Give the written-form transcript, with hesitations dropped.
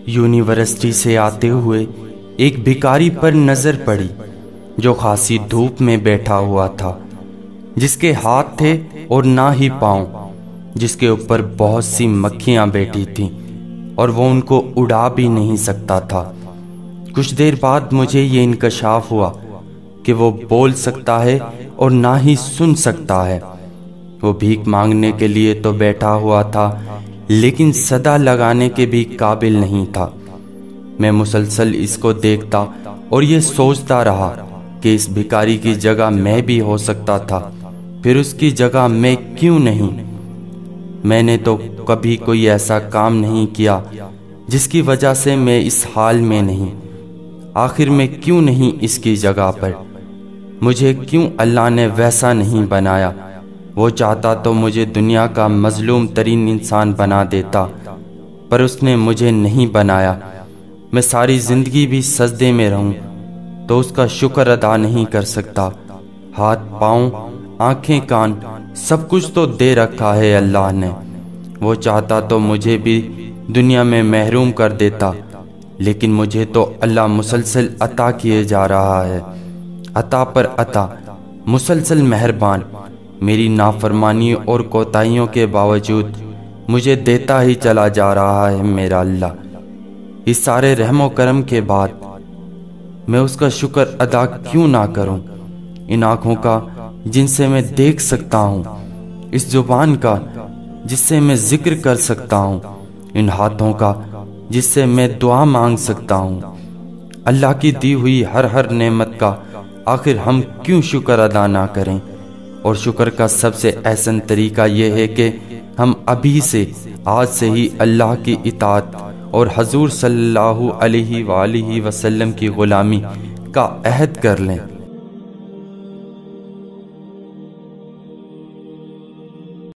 University سے آتے ہوئے ایک بھکاری پر نظر پڑی جو خاصی دھوپ میں بیٹھا ہوا تھا، جس کے ہاتھ تھے اور نہ ہی پاؤں، جس کے اوپر بہت سی مکھیاں بیٹھی تھیں اور وہ ان کو اڑا بھی نہیں سکتا تھا۔ کچھ دیر بعد مجھے یہ انکشاف ہوا کہ وہ بول سکتا ہے اور نہ ہی سن سکتا ہے۔ وہ بھیک مانگنے کے لیے تو بیٹھا ہوا تھا، لیکن صدا لگانے کے بھی قابل نہیں تھا۔ میں مسلسل اس کو دیکھتا اور یہ سوچتا رہا کہ اس بھکاری کی جگہ میں بھی ہو سکتا تھا، پھر اس کی جگہ میں کیوں نہیں؟ میں نے تو کبھی کوئی ایسا کام نہیں کیا جس کی وجہ سے میں اس حال میں نہیں۔ آخر میں کیوں نہیں اس کی جگہ پر؟ مجھے کیوں اللہ نے ویسا نہیں بنایا؟ وہ چاہتا تو مجھے دنیا کا مظلوم ترین انسان بنا دیتا، پر اس نے مجھے نہیں بنایا۔ میں ساری زندگی بھی سجدے میں رہوں تو اس کا شکر ادا نہیں کر سکتا۔ ہاتھ پاؤں آنکھیں کان سب کچھ تو دے رکھا ہے اللہ نے۔ وہ چاہتا تو مجھے بھی دنیا میں محروم کر دیتا، لیکن مجھے تو اللہ مسلسل عطا کیے جا رہا ہے، عطا پر عطا، مسلسل مہربان۔ میری نافرمانی اور کوتاہیوں کے باوجود مجھے دیتا ہی چلا جا رہا ہے میرا اللہ۔ اس سارے رحم و کرم کے بعد میں اس کا شکر ادا کیوں نہ کروں؟ ان آنکھوں کا جن سے میں دیکھ سکتا ہوں، اس زبان کا جس سے میں ذکر کر سکتا ہوں، ان ہاتھوں کا جس سے میں دعا مانگ سکتا ہوں۔ اللہ کی دی ہوئی ہر نعمت کا آخر ہم کیوں شکر ادا نہ کریں؟ اور شکر کا سب سے احسن طریقہ یہ ہے کہ ہم ابھی سے، آج سے ہی اللہ کی اطاعت اور حضور صلی اللہ علیہ وآلہ وسلم کی غلامی کا عہد کر لیں۔